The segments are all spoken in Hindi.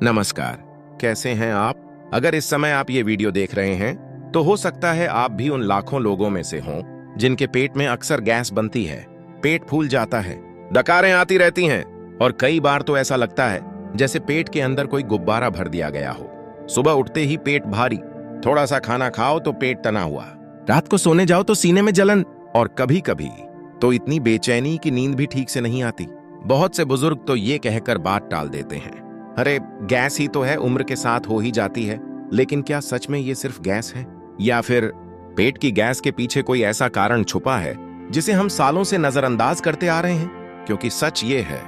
नमस्कार। कैसे हैं आप? अगर इस समय आप ये वीडियो देख रहे हैं तो हो सकता है आप भी उन लाखों लोगों में से हों जिनके पेट में अक्सर गैस बनती है, पेट फूल जाता है, डकारें आती रहती हैं और कई बार तो ऐसा लगता है जैसे पेट के अंदर कोई गुब्बारा भर दिया गया हो। सुबह उठते ही पेट भारी, थोड़ा सा खाना खाओ तो पेट तना हुआ, रात को सोने जाओ तो सीने में जलन और कभी कभी तो इतनी बेचैनी कि नींद भी ठीक से नहीं आती। बहुत से बुजुर्ग तो ये कहकर बात टाल देते हैं, अरे गैस ही तो है, उम्र के साथ हो ही जाती है। लेकिन क्या सच में ये सिर्फ गैस है या फिर पेट की गैस के पीछे कोई ऐसा कारण छुपा है जिसे हम सालों से नजरअंदाज करते आ रहे हैं? क्योंकि सच ये है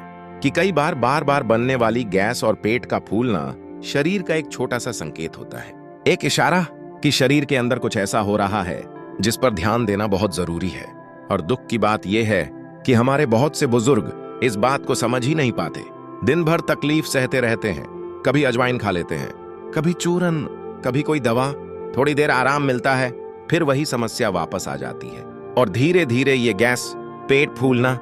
कि कई बार बार बनने वाली गैस और पेट का फूलना शरीर का एक छोटा सा संकेत होता है, एक इशारा कि शरीर के अंदर कुछ ऐसा हो रहा है जिस पर ध्यान देना बहुत जरूरी है। और दुख की बात यह है कि हमारे बहुत से बुजुर्ग इस बात को समझ ही नहीं पाते। दिन भर तकलीफ सहते रहते हैं, कभी अजवाइन खा लेते हैं, कभी चूरन, कभी कोई दवा, थोड़ी देर आराम मिलता है, फिर वही समस्या वापस आ जाती है और धीरे धीरे ये गैस, पेट फूलना,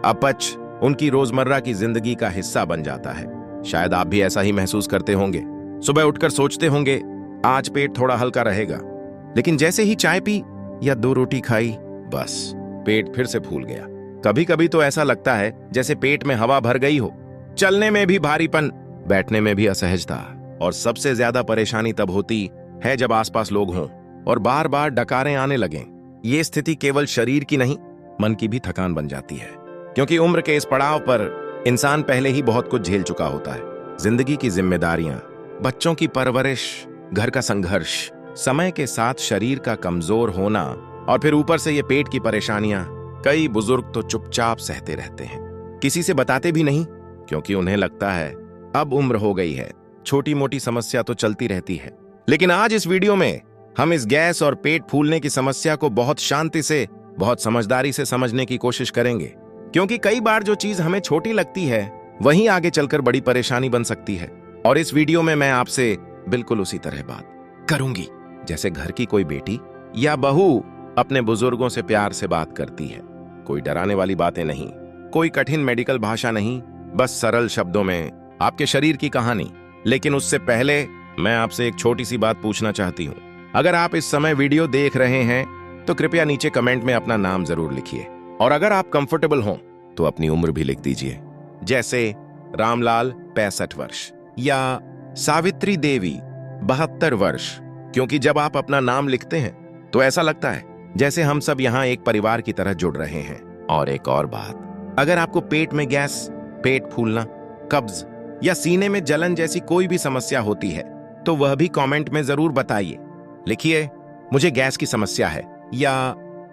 अपच उनकी रोजमर्रा की जिंदगी का हिस्सा बन जाता है। शायद आप भी ऐसा ही महसूस करते होंगे। सुबह उठकर सोचते होंगे आज पेट थोड़ा हल्का रहेगा, लेकिन जैसे ही चाय पी या 2 रोटी खाई, बस पेट फिर से फूल गया। कभी कभी तो ऐसा लगता है जैसे पेट में हवा भर गई हो, चलने में भी भारीपन, बैठने में भी असहजता। और सबसे ज्यादा परेशानी तब होती है जब आसपास लोग हों और बार बार डकारें आने लगें। ये स्थिति केवल शरीर की नहीं, मन की भी थकान बन जाती है, क्योंकि उम्र के इस पड़ाव पर इंसान पहले ही बहुत कुछ झेल चुका होता है। जिंदगी की जिम्मेदारियां, बच्चों की परवरिश, घर का संघर्ष, समय के साथ शरीर का कमजोर होना और फिर ऊपर से ये पेट की परेशानियां। कई बुजुर्ग तो चुपचाप सहते रहते हैं, किसी से बताते भी नहीं, क्योंकि उन्हें लगता है अब उम्र हो गई है, छोटी मोटी समस्या तो चलती रहती है। लेकिन आज इस वीडियो में हम इस गैस और पेट फूलने की समस्या को बहुत शांति से, बहुत समझदारी से समझने की कोशिश करेंगे, क्योंकि कई बार जो चीज हमें छोटी लगती है वहीं आगे चलकर बड़ी परेशानी बन सकती है। और इस वीडियो में मैं आपसे बिल्कुल उसी तरह बात करूंगी जैसे घर की कोई बेटी या बहू अपने बुजुर्गों से प्यार से बात करती है। कोई डराने वाली बातें नहीं, कोई कठिन मेडिकल भाषा नहीं, बस सरल शब्दों में आपके शरीर की कहानी। लेकिन उससे पहले मैं आपसे एक छोटी सी बात पूछना चाहती हूँ। अगर आप इस समय वीडियो देख रहे हैं तो कृपया नीचे कमेंट में अपना नाम जरूर लिखिए, और अगर आप कंफर्टेबल हों तो अपनी उम्र भी लिख दीजिए, जैसे रामलाल 65 वर्ष या सावित्री देवी 72 वर्ष। क्योंकि जब आप अपना नाम लिखते हैं तो ऐसा लगता है जैसे हम सब यहाँ एक परिवार की तरह जुड़ रहे हैं। और एक और बात, अगर आपको पेट में गैस, पेट फूलना, कब्ज या सीने में जलन जैसी कोई भी समस्या होती है तो वह भी कमेंट में जरूर बताइए। लिखिए मुझे गैस की समस्या है या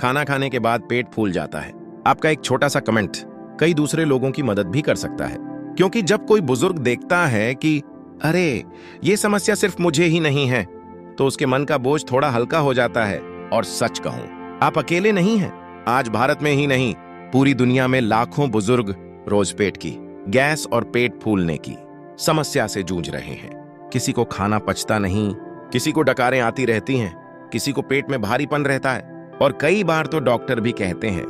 खाना खाने के बाद पेट फूल जाता है। आपका एक छोटा सा कमेंट कई दूसरे लोगों की मदद भी कर सकता है, क्योंकि जब कोई बुजुर्ग देखता है कि अरे ये समस्या सिर्फ मुझे ही नहीं है, तो उसके मन का बोझ थोड़ा हल्का हो जाता है। और सच कहूं, आप अकेले नहीं हैं। आज भारत में ही नहीं, पूरी दुनिया में लाखों बुजुर्ग रोज पेट की गैस और पेट फूलने की समस्या से जूझ रहे हैं। किसी को खाना पचता नहीं, किसी को डकारें आती रहती हैं, किसी को पेट में भारीपन रहता है, और कई बार तो डॉक्टर भी कहते हैं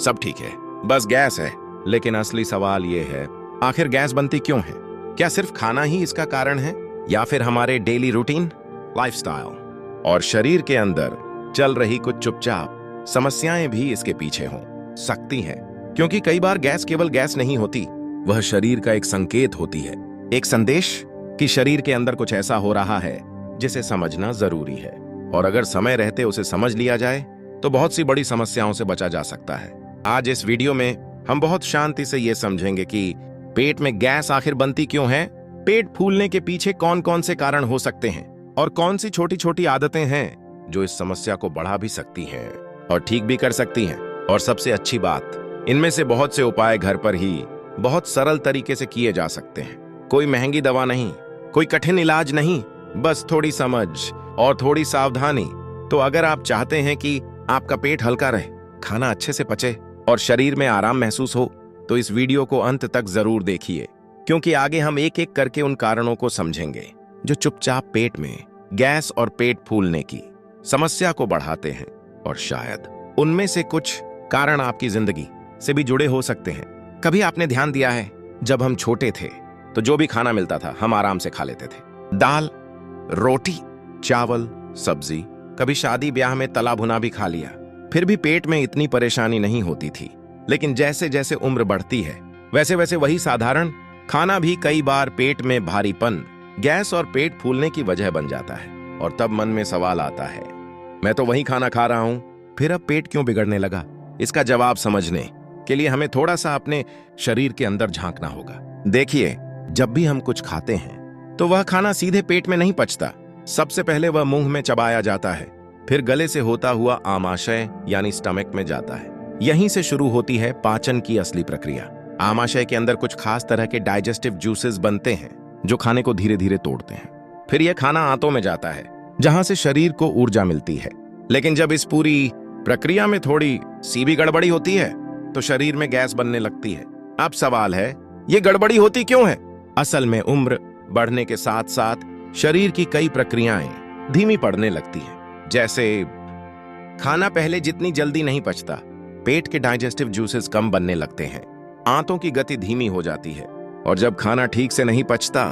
सब ठीक है, बस गैस है। लेकिन असली सवाल यह है, आखिर गैस बनती क्यों है? क्या सिर्फ खाना ही इसका कारण है, या फिर हमारे डेली रूटीन, लाइफस्टाइल और शरीर के अंदर चल रही कुछ चुपचाप समस्याएं भी इसके पीछे हो सकती हैं? क्योंकि कई बार गैस केवल गैस नहीं होती, वह शरीर का एक संकेत होती है, एक संदेश कि शरीर के अंदर कुछ ऐसा हो रहा है जिसे समझना जरूरी है। और अगर समय रहते उसे समझ लिया जाए तो बहुत सी बड़ी समस्याओं से बचा जा सकता है। आज इस वीडियो में हम बहुत शांति से यह समझेंगे कि पेट में गैस आखिर बनती क्यों है, पेट फूलने के पीछे कौन कौन से कारण हो सकते हैं, और कौन सी छोटी छोटी आदतें हैं जो इस समस्या को बढ़ा भी सकती हैं और ठीक भी कर सकती हैं। और सबसे अच्छी बात, इनमें से बहुत से उपाय घर पर ही बहुत सरल तरीके से किए जा सकते हैं। कोई महंगी दवा नहीं, कोई कठिन इलाज नहीं, बस थोड़ी समझ और थोड़ी सावधानी। तो अगर आप चाहते हैं कि आपका पेट हल्का रहे, खाना अच्छे से पचे और शरीर में आराम महसूस हो, तो इस वीडियो को अंत तक जरूर देखिए, क्योंकि आगे हम एक एक करके उन कारणों को समझेंगे जो चुपचाप पेट में गैस और पेट फूलने की समस्या को बढ़ाते हैं। और शायद उनमें से कुछ कारण आपकी जिंदगी से भी जुड़े हो सकते हैं। कभी आपने ध्यान दिया है, जब हम छोटे थे तो जो भी खाना मिलता था हम आराम से खा लेते थे। दाल, रोटी, चावल, सब्जी, कभी शादी ब्याह में तला भुना भी खा लिया। फिर भी पेट में इतनी परेशानी नहीं होती थी। लेकिन जैसे जैसे उम्र बढ़ती है वैसे वैसे वही साधारण खाना भी कई बार पेट में भारीपन, गैस और पेट फूलने की वजह बन जाता है। और तब मन में सवाल आता है, मैं तो वही खाना खा रहा हूं, फिर अब पेट क्यों बिगड़ने लगा? इसका जवाब समझने के लिए हमें थोड़ा सा अपने शरीर के अंदर झांकना होगा। देखिए, जब भी हम कुछ खाते हैं तो वह खाना सीधे पेट में नहीं पचता। सबसे पहले वह मुंह में चबाया जाता है, फिर गले से होता हुआ आमाशय यानी स्टमक में जाता है। यहीं से शुरू होती है पाचन की असली प्रक्रिया। आमाशय के अंदर कुछ खास तरह के डाइजेस्टिव जूसेस बनते हैं जो खाने को धीरे धीरे तोड़ते हैं। फिर यह खाना आंतों में जाता है जहां से शरीर को ऊर्जा मिलती है। लेकिन जब इस पूरी प्रक्रिया में थोड़ी सी भी गड़बड़ी होती है तो शरीर में गैस बनने लगती है। अब सवाल है, ये गड़बड़ी होती क्यों है? असल में उम्र बढ़ने के साथ साथ शरीर की कई प्रक्रियाएं धीमी पड़ने लगती हैं। जैसे खाना पहले जितनी जल्दी नहीं पचता, पेट के डाइजेस्टिव जूसेस कम बनने लगते हैं, आंतों की गति धीमी हो जाती है, और जब खाना ठीक से नहीं पचता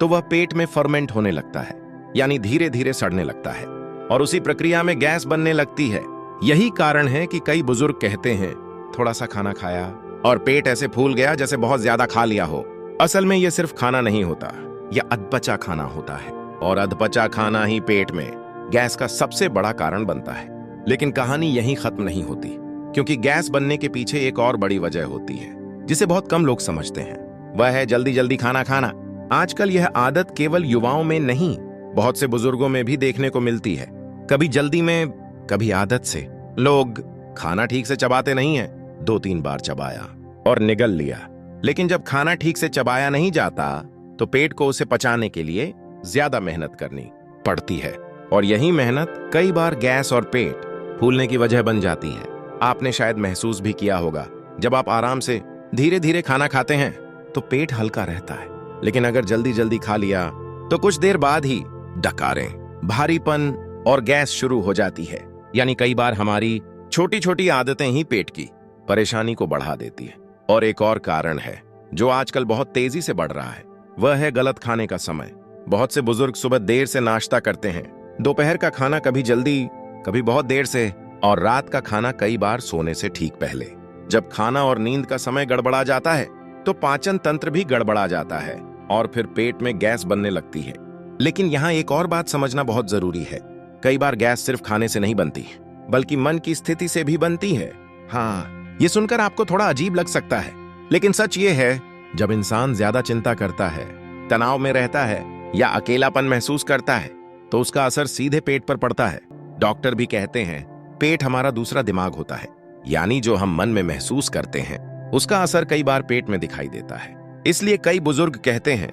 तो वह पेट में फर्मेंट होने लगता है, यानी धीरे धीरे सड़ने लगता है, और उसी प्रक्रिया में गैस बनने लगती है। यही कारण है कि कई बुजुर्ग कहते हैं, थोड़ा सा खाना खाया और पेट ऐसे फूल गया जैसे बहुत ज्यादा खा लिया हो। असल में यह सिर्फ खाना नहीं होता, यह अधपचा खाना होता है, और अधपचा खाना ही पेट में गैस का सबसे बड़ा कारण बनता है। लेकिन कहानी यहीं खत्म नहीं होती, क्योंकि गैस बनने के पीछे एक और बड़ी वजह होती है जिसे बहुत कम लोग समझते हैं। वह है जल्दी जल्दी खाना खाना। आजकल यह आदत केवल युवाओं में नहीं, बहुत से बुजुर्गों में भी देखने को मिलती है। कभी जल्दी में, कभी आदत से लोग खाना ठीक से चबाते नहीं है। 2-3 बार चबाया और निगल लिया, लेकिन जब खाना ठीक से चबाया नहीं जाता तो पेट को उसे पचाने के लिए ज्यादा मेहनत करनी पड़ती है, और यही मेहनत कई बार गैस और पेट फूलने की वजह बन जाती है। आपने शायद महसूस भी किया होगा, जब आप आराम से धीरे धीरे खाना खाते हैं तो पेट हल्का रहता है, लेकिन अगर जल्दी जल्दी खा लिया तो कुछ देर बाद ही डकारें, भारीपन और गैस शुरू हो जाती है। यानी कई बार हमारी छोटी छोटी आदतें ही पेट की परेशानी को बढ़ा देती है। और एक और कारण है जो आजकल बहुत तेजी से बढ़ रहा है, वह है गलत खाने का समय। बहुत से बुजुर्ग सुबह देर से नाश्ता करते हैं, दोपहर का खाना कभी जल्दी, कभी बहुत देर से, और रात का खाना कई बार सोने से ठीक पहले। जब खाना और नींद का समय गड़बड़ा जाता है तो पाचन तंत्र भी गड़बड़ा जाता है और फिर पेट में गैस बनने लगती है। लेकिन यहाँ एक और बात समझना बहुत जरूरी है, कई बार गैस सिर्फ खाने से नहीं बनती, बल्कि मन की स्थिति से भी बनती है। हाँ, ये सुनकर आपको थोड़ा अजीब लग सकता है, लेकिन सच ये है, जब इंसान ज्यादा चिंता करता है, तनाव में रहता है या अकेलापन महसूस करता है तो उसका असर सीधे पेट पर पड़ता है। डॉक्टर भी कहते हैं, पेट हमारा दूसरा दिमाग होता है, यानी जो हम मन में महसूस करते हैं उसका असर कई बार पेट में दिखाई देता है। इसलिए कई बुजुर्ग कहते हैं,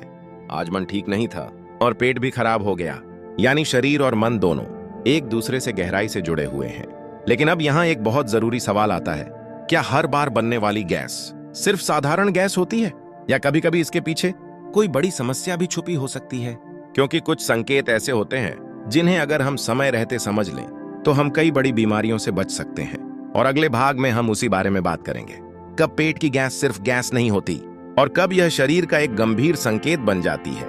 आज मन ठीक नहीं था और पेट भी खराब हो गया। यानी शरीर और मन दोनों एक दूसरे से गहराई से जुड़े हुए हैं। लेकिन अब यहाँ एक बहुत जरूरी सवाल आता है, क्या हर बार बनने वाली गैस सिर्फ साधारण गैस होती है, या कभी कभी इसके पीछे कोई बड़ी समस्या भी छुपी हो सकती है? क्योंकि कुछ संकेत ऐसे होते हैं जिन्हें अगर हम समय रहते समझ लें तो हम कई बड़ी बीमारियों से बच सकते हैं। और अगले भाग में हम उसी बारे में बात करेंगे, कब पेट की गैस सिर्फ गैस नहीं होती और कब यह शरीर का एक गंभीर संकेत बन जाती है।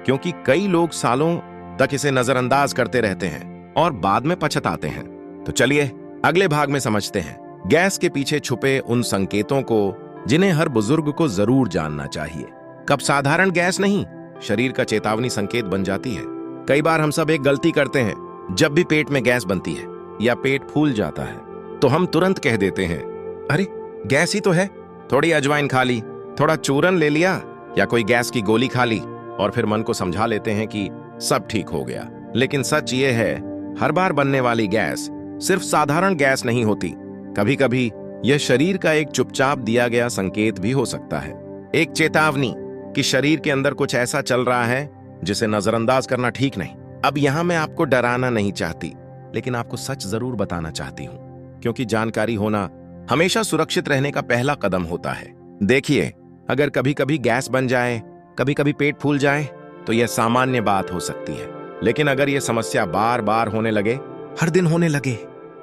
क्योंकि कई लोग सालों तक इसे नजरअंदाज करते रहते हैं और बाद में पछताते हैं। तो चलिए अगले भाग में समझते हैं गैस के पीछे छुपे उन संकेतों को जिन्हें हर बुजुर्ग को जरूर जानना चाहिए। कब साधारण गैस नहीं, शरीर का चेतावनी संकेत बन जाती है। कई बार हम सब एक गलती करते हैं, जब भी पेट में गैस बनती है या पेट फूल जाता है तो हम तुरंत कह देते हैं, अरे गैस ही तो है, थोड़ी अजवाइन खा ली, थोड़ा चूरन ले लिया या कोई गैस की गोली खा ली, और फिर मन को समझा लेते हैं कि सब ठीक हो गया। लेकिन सच ये है, हर बार बनने वाली गैस सिर्फ साधारण गैस नहीं होती। कभी कभी यह शरीर का एक चुपचाप दिया गया संकेत भी हो सकता है, एक चेतावनी कि शरीर के अंदर कुछ ऐसा चल रहा है जिसे नजरअंदाज करना ठीक नहीं। अब यहां मैं आपको डराना नहीं चाहती, लेकिन आपको सच जरूर बताना चाहती हूं, क्योंकि जानकारी होना हमेशा सुरक्षित रहने का पहला कदम होता है। देखिए, अगर कभी कभी गैस बन जाए, कभी कभी पेट फूल जाए तो यह सामान्य बात हो सकती है। लेकिन अगर यह समस्या बार बार होने लगे, हर दिन होने लगे,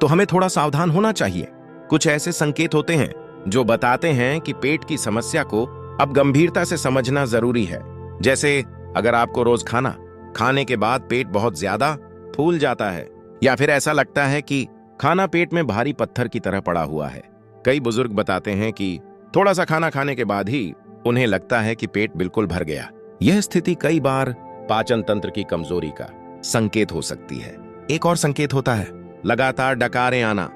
तो हमें थोड़ा सावधान होना चाहिए। कुछ ऐसे संकेत होते हैं जो बताते हैं कि पेट की समस्या को अब गंभीरता से समझना जरूरी है। जैसे अगर आपको रोज खाने के बाद पेट बहुत ज्यादा फूल जाता है, या फिर ऐसा लगता है कि खाना पेट में भारी पत्थर की तरह पड़ा हुआ है। कई बुजुर्ग बताते हैं कि थोड़ा सा खाना खाने के बाद ही उन्हें लगता है कि पेट बिल्कुल भर गया। यह स्थिति कई बार पाचन तंत्र की कमजोरी का संकेत हो सकती है। एक और संकेत होता है लगातार डकारें आना।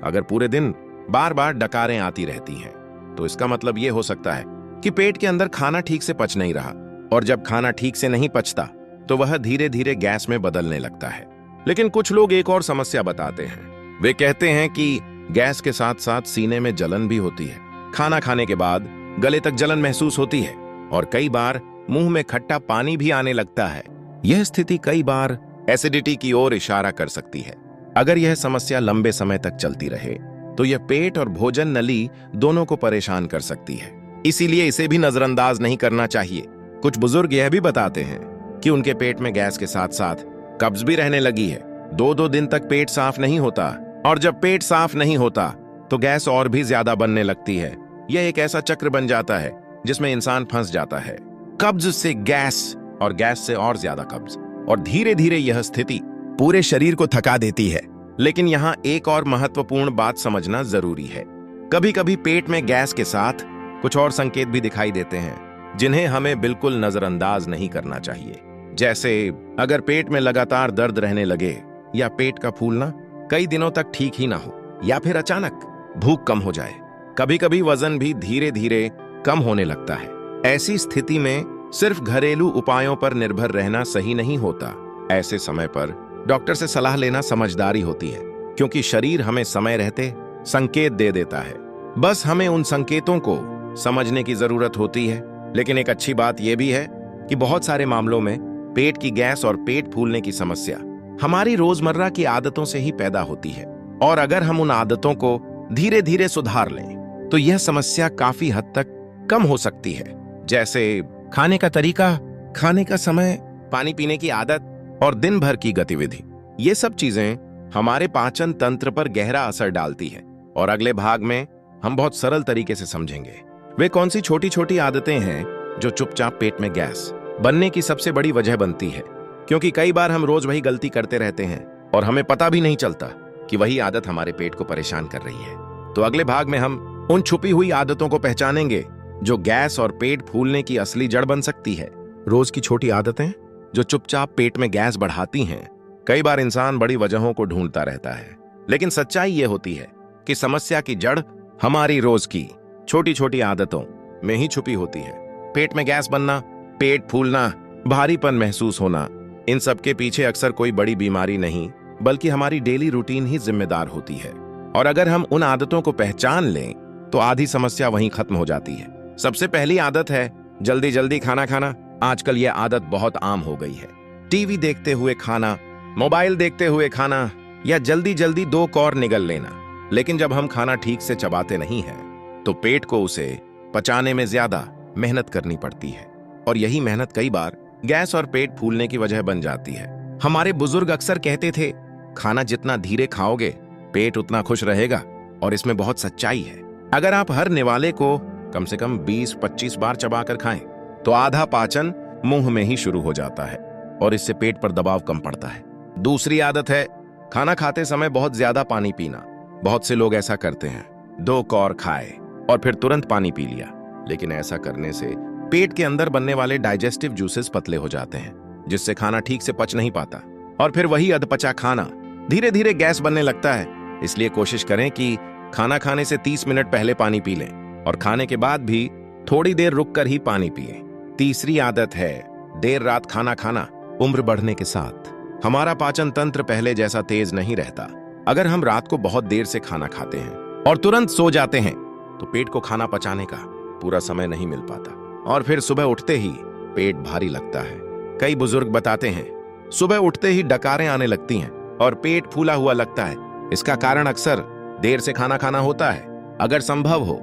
अगर पूरे दिन बार बार डकारें आती रहती हैं, तो इसका मतलब यह हो सकता है कि पेट के अंदर खाना ठीक से पच नहीं रहा, और जब खाना ठीक से नहीं पचता तो वह धीरे धीरे गैस में बदलने लगता है। लेकिन कुछ लोग एक और समस्या बताते हैं। वे कहते हैं कि गैस के साथ साथ सीने में जलन भी होती है। खाना खाने के बाद गले तक जलन महसूस होती है, और कई बार मुंह में खट्टा पानी भी आने लगता है। यह स्थिति कई बार एसिडिटी की ओर इशारा कर सकती है। अगर यह समस्या लंबे समय तक चलती रहे तो यह पेट और भोजन नली दोनों को परेशान कर सकती है। इसीलिए इसे भी नजरअंदाज नहीं करना चाहिए। कुछ बुजुर्ग यह भी बताते हैं कि उनके पेट में गैस के साथ साथ कब्ज भी रहने लगी है। 2-2 दिन तक पेट साफ नहीं होता, और जब पेट साफ नहीं होता तो गैस और भी ज्यादा बनने लगती है। यह एक ऐसा चक्र बन जाता है जिसमें इंसान फंस जाता है। कब्ज से गैस, और गैस से और ज्यादा कब्ज, और धीरे धीरे यह स्थिति पूरे शरीर को थका देती है। लेकिन यहाँ एक और महत्वपूर्ण बात समझना जरूरी है। कभी कभी पेट में गैस के साथ कुछ और संकेत भी दिखाई देते हैं जिन्हें हमें बिल्कुल नजरअंदाज नहीं करना चाहिए। जैसे अगर पेट में लगातार दर्द रहने लगे, या पेट का फूलना कई दिनों तक ठीक ही ना हो, या फिर अचानक भूख कम हो जाए। कभी कभी वजन भी धीरे धीरे कम होने लगता है। ऐसी स्थिति में सिर्फ घरेलू उपायों पर निर्भर रहना सही नहीं होता। ऐसे समय पर डॉक्टर से सलाह लेना समझदारी होती है, क्योंकि शरीर हमें समय रहते संकेत दे देता है। बस हमें उन संकेतों को समझने की जरूरत होती है। लेकिन एक अच्छी बात यह भी है कि बहुत सारे मामलों में पेट की गैस और पेट फूलने की समस्या हमारी रोजमर्रा की आदतों से ही पैदा होती है, और अगर हम उन आदतों को धीरे धीरे सुधार लें तो यह समस्या काफी हद तक कम हो सकती है। जैसे खाने का तरीका, खाने का समय, पानी पीने की आदत और दिन भर की गतिविधि। ये सब चीजें हमारे पाचन तंत्र पर गहरा असर डालती है, और अगले भाग में हम बहुत सरल तरीके से समझेंगे वे कौन सी छोटी छोटी आदतें हैं जो चुपचाप पेट में गैस बनने की सबसे बड़ी वजह बनती है। क्योंकि कई बार हम रोज वही गलती करते रहते हैं और हमें पता भी नहीं चलता कि वही आदत हमारे पेट को परेशान कर रही है। तो अगले भाग में हम उन छुपी हुई आदतों को पहचानेंगे जो गैस और पेट फूलने की असली जड़ बन सकती है। रोज की छोटी आदतें जो चुपचाप पेट में गैस बढ़ाती हैं। कई बार इंसान बड़ी वजहों को ढूंढता रहता है, लेकिन सच्चाई यह होती है कि समस्या की जड़ हमारी रोज की छोटी छोटी आदतों में ही छुपी होती है। पेट में गैस बनना, पेट फूलना, भारीपन महसूस होना, इन सब के पीछे अक्सर कोई बड़ी बीमारी नहीं बल्कि हमारी डेली रूटीन ही जिम्मेदार होती है। और अगर हम उन आदतों को पहचान लें तो आधी समस्या वहीं खत्म हो जाती है। सबसे पहली आदत है जल्दी जल्दी खाना खाना। आजकल यह आदत बहुत आम हो गई है। टीवी देखते हुए खाना, मोबाइल देखते हुए खाना, या जल्दी जल्दी 2 कौर निगल लेना। लेकिन जब हम खाना ठीक से चबाते नहीं हैं तो पेट को उसे पचाने में ज्यादा मेहनत करनी पड़ती है, और यही मेहनत कई बार गैस और पेट फूलने की वजह बन जाती है। हमारे बुजुर्ग अक्सर कहते थे, खाना जितना धीरे खाओगे पेट उतना खुश रहेगा, और इसमें बहुत सच्चाई है। अगर आप हर निवाले को कम से कम 20-25 बार चबाकर खाएं तो आधा पाचन मुंह में ही शुरू हो जाता है, और इससे पेट पर दबाव कम पड़ता है। दूसरी आदत है खाना खाते समय बहुत ज्यादा पानी पीना। बहुत से लोग ऐसा करते हैं, 2 कौर खाए और फिर तुरंत पानी पी लिया। लेकिन ऐसा करने से पेट के अंदर बनने वाले डाइजेस्टिव जूसेस पतले हो जाते हैं, जिससे खाना ठीक से पच नहीं पाता, और फिर वही अधपचा खाना धीरे धीरे गैस बनने लगता है। इसलिए कोशिश करें कि खाना खाने से 30 मिनट पहले पानी पी लें, और खाने के बाद भी थोड़ी देर रुककर ही पानी पिएं। तीसरी आदत है देर रात खाना खाना। उम्र बढ़ने के साथ हमारा पाचन तंत्र पहले जैसा तेज नहीं रहता। अगर हम रात को बहुत देर से खाना खाते हैं और तुरंत सो जाते हैं तो पेट को खाना पचाने का पूरा समय नहीं मिल पाता, और फिर सुबह उठते ही पेट भारी लगता है। कई बुजुर्ग बताते हैं सुबह उठते ही डकारें आने लगती हैं और पेट फूला हुआ लगता है। इसका कारण अक्सर देर से खाना खाना होता है। अगर संभव हो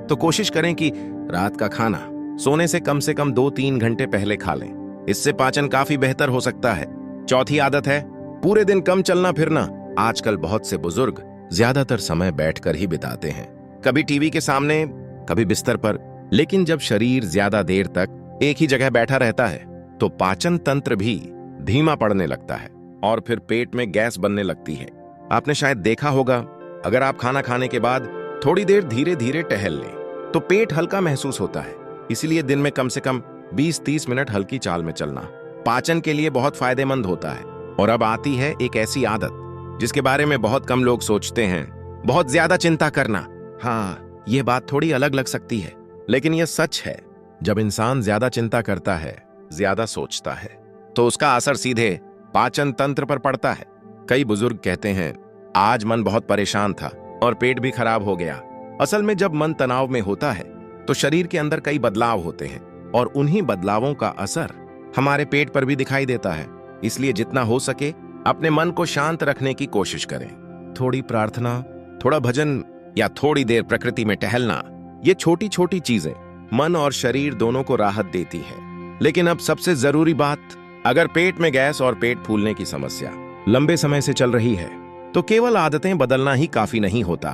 तो कोशिश करें कि रात का खाना सोने से कम 2-3 घंटे पहले खा लें। इससे पाचन काफी बेहतर हो सकता है। चौथी आदत है पूरे दिन कम चलना फिरना। आजकल बहुत से बुजुर्ग ज्यादातर समय बैठकर ही बिताते हैं, कभी टीवी के सामने, कभी बिस्तर पर। लेकिन जब शरीर ज्यादा देर तक एक ही जगह बैठा रहता है तो पाचन तंत्र भी धीमा पड़ने लगता है और फिर पेट में गैस बनने लगती है। आपने शायद देखा होगा, अगर आप खाना खाने के बाद थोड़ी देर धीरे धीरे टहल लें तो पेट हल्का महसूस होता है। इसीलिए दिन में कम से कम 20-30 मिनट हल्की चाल में चलना पाचन के लिए बहुत फायदेमंद होता है। और अब आती है एक ऐसी आदत जिसके बारे में बहुत कम लोग सोचते हैं, बहुत ज्यादा चिंता करना। हाँ, यह बात थोड़ी अलग लग सकती है, लेकिन यह सच है। जब इंसान ज्यादा चिंता करता है, ज्यादा सोचता है, तो उसका असर सीधे पाचन तंत्र पर पड़ता है। कई बुजुर्ग कहते हैं, आज मन बहुत परेशान था और पेट भी खराब हो गया। असल में जब मन तनाव में होता है तो शरीर के अंदर कई बदलाव होते हैं और उन्हीं बदलावों का असर हमारे पेट पर भी दिखाई देता है। इसलिए जितना हो सके अपने मन को शांत रखने की कोशिश करें। थोड़ी प्रार्थना, थोड़ा भजन या थोड़ी देर प्रकृति में टहलना, ये छोटी छोटी चीजें मन और शरीर दोनों को राहत देती हैं। लेकिन अब सबसे जरूरी बात, अगर पेट में गैस और पेट फूलने की समस्या लंबे समय से चल रही है तो केवल आदतें बदलना ही काफी नहीं होता।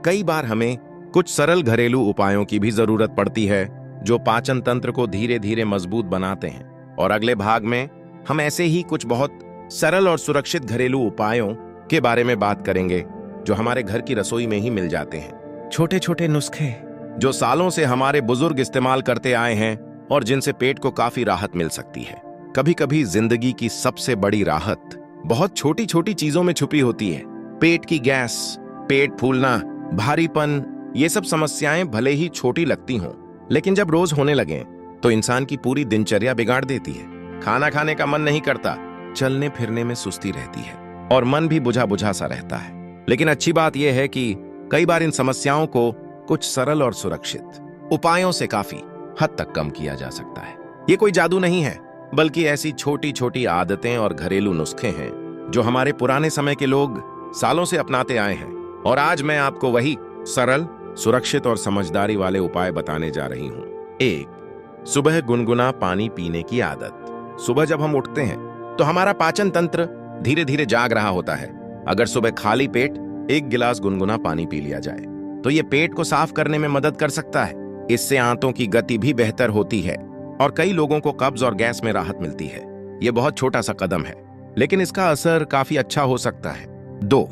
कई बार हमें कुछ सरल घरेलू उपायों की भी जरूरत पड़ती है जो पाचन तंत्र को धीरे धीरे मजबूत बनाते हैं। और अगले भाग में हम ऐसे ही कुछ बहुत सरल और सुरक्षित घरेलू उपायों के बारे में बात करेंगे जो हमारे घर की रसोई में ही मिल जाते हैं। छोटे छोटे नुस्खे जो सालों से हमारे बुजुर्ग इस्तेमाल करते आए हैं और जिनसे पेट को काफी राहत मिल सकती है। कभी कभी जिंदगी की सबसे बड़ी राहत बहुत छोटी छोटी चीजों में छुपी होती है। पेट की गैस, पेट फूलना, भारीपन, ये सब समस्याएं भले ही छोटी लगती हों, लेकिन जब रोज होने लगें तो इंसान की पूरी दिनचर्या बिगाड़ देती है। खाना खाने का मन नहीं करता, चलने फिरने में सुस्ती रहती है और मन भी बुझा बुझा सा रहता है। लेकिन अच्छी बात यह है कि कई बार इन समस्याओं को कुछ सरल और सुरक्षित उपायों से काफी हद तक कम किया जा सकता है। ये कोई जादू नहीं है, बल्कि ऐसी छोटी छोटी आदतें और घरेलू नुस्खे हैं जो हमारे पुराने समय के लोग सालों से अपनाते आए हैं। और आज मैं आपको वही सरल, सुरक्षित और समझदारी वाले उपाय बताने जा रही हूं। 1. सुबह गुनगुना पानी पीने की आदत। सुबह जब हम उठते हैं तो हमारा पाचन तंत्र धीरे धीरे जाग रहा होता है। अगर सुबह खाली पेट 1 गिलास गुनगुना पानी पी लिया जाए तो ये पेट को साफ करने में मदद कर सकता है। इससे आंतों की गति भी बेहतर होती है और कई लोगों को कब्ज और गैस में राहत मिलती है। यह बहुत छोटा सा कदम है, लेकिन इसका असर काफी अच्छा हो सकता है। 2.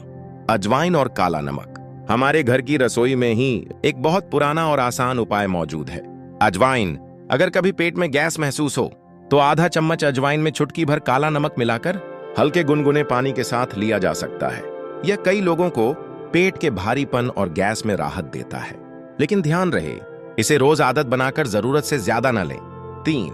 अजवाइन और काला नमक। हमारे घर की रसोई में ही एक बहुत पुराना और आसान उपाय मौजूद है, अजवाइन। अगर कभी पेट में गैस महसूस हो तो आधा चम्मच अजवाइन में चुटकी भर काला नमक मिलाकर हल्के गुनगुने पानी के साथ लिया जा सकता है। यह कई लोगों को पेट के भारीपन और गैस में राहत देता है। लेकिन ध्यान रहे, इसे रोज आदत बनाकर जरूरत से ज्यादा न लें। 3.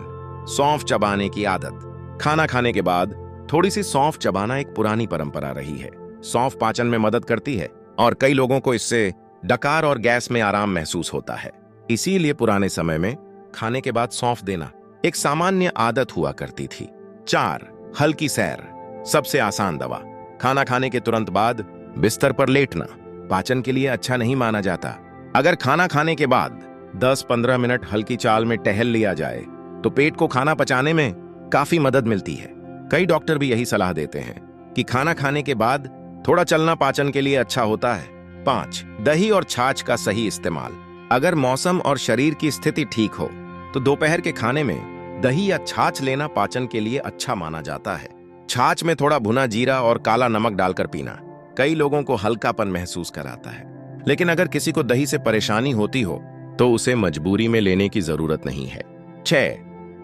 सौंफ चबाने की आदत। खाना खाने के बाद थोड़ी सी सौंफ चबाना एक पुरानी परंपरा रही है। सौंफ पाचन में मदद करती है और कई लोगों को इससे डकार और गैस में आराम महसूस होता है। इसीलिए पुराने समय में खाने के बाद सौंफ देना एक सामान्य आदत हुआ करती थी। 4. हल्की सैर। सबसे आसान दवा। खाना खाने के तुरंत बाद बिस्तर पर लेटना पाचन के लिए अच्छा नहीं माना जाता। अगर खाना खाने के बाद 10-15 मिनट हल्की चाल में टहल लिया जाए तो पेट को खाना पचाने में काफी मदद मिलती है। कई डॉक्टर भी यही सलाह देते हैं कि खाना खाने के बाद थोड़ा चलना पाचन के लिए अच्छा होता है। 5. दही और छाछ का सही इस्तेमाल। अगर मौसम और शरीर की स्थिति ठीक हो तो दोपहर के खाने में दही या छाछ लेना पाचन के लिए अच्छा माना जाता है। छाछ में थोड़ा भुना जीरा और काला नमक डालकर पीना कई लोगों को हल्कापन महसूस कराता है। लेकिन अगर किसी को दही से परेशानी होती हो तो उसे मजबूरी में लेने की जरूरत नहीं है। 6.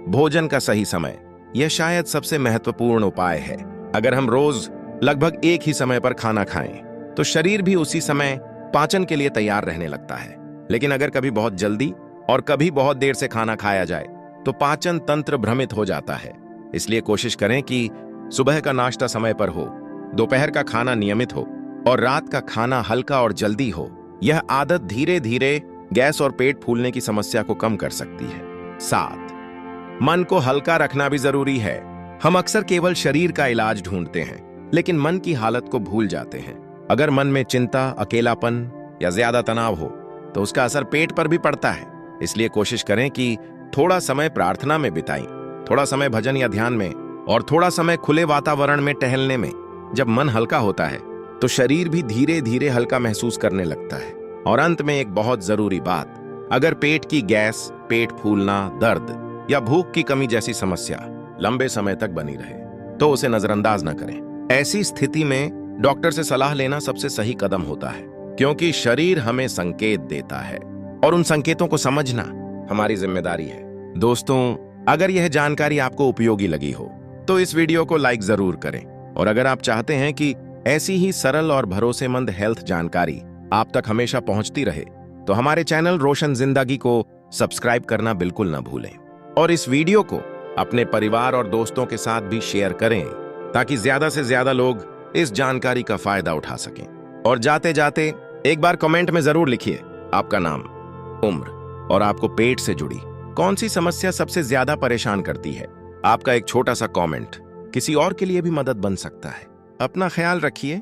भोजन का सही समय। यह शायद सबसे महत्वपूर्ण उपाय है। अगर हम रोज लगभग एक ही समय पर खाना खाएं तो शरीर भी उसी समय पाचन के लिए तैयार रहने लगता है। लेकिन अगर कभी बहुत जल्दी और कभी बहुत देर से खाना खाया जाए तो पाचन तंत्र भ्रमित हो जाता है। इसलिए कोशिश करें कि सुबह का नाश्ता समय पर हो, दोपहर का खाना नियमित हो और रात का खाना हल्का और जल्दी हो। यह आदत धीरे धीरे गैस और पेट फूलने की समस्या को कम कर सकती है। 7. मन को हल्का रखना भी जरूरी है। हम अक्सर केवल शरीर का इलाज ढूंढते हैं लेकिन मन की हालत को भूल जाते हैं। अगर मन में चिंता, अकेलापन या ज्यादा तनाव हो तो उसका असर पेट पर भी पड़ता है। इसलिए कोशिश करें कि थोड़ा समय प्रार्थना में बिताएं, थोड़ा समय भजन या ध्यान में और थोड़ा समय खुले वातावरण में टहलने में। जब मन हल्का होता है तो शरीर भी धीरे धीरे हल्का महसूस करने लगता है। और अंत में एक बहुत जरूरी बात, अगर पेट की गैस, पेट फूलना, दर्द या भूख की कमी जैसी समस्या लंबे समय तक बनी रहे तो उसे नजरअंदाज न करें। ऐसी स्थिति में डॉक्टर से सलाह लेना सबसे सही कदम होता है, क्योंकि शरीर हमें संकेत देता है और उन संकेतों को समझना हमारी जिम्मेदारी है। दोस्तों, अगर यह जानकारी आपको उपयोगी लगी हो तो इस वीडियो को लाइक जरूर करें, और अगर आप चाहते हैं कि ऐसी ही सरल और भरोसेमंद हेल्थ जानकारी आप तक हमेशा पहुंचती रहे तो हमारे चैनल रोशन जिंदगी को सब्सक्राइब करना बिल्कुल न भूलें, और इस वीडियो को अपने परिवार और दोस्तों के साथ भी शेयर करें ताकि ज्यादा से ज्यादा लोग इस जानकारी का फायदा उठा सकें। और जाते जाते एक बार कमेंट में जरूर लिखिए आपका नाम, उम्र और आपको पेट से जुड़ी कौन सी समस्या सबसे ज्यादा परेशान करती है। आपका एक छोटा सा कमेंट किसी और के लिए भी मदद बन सकता है। अपना ख्याल रखिए।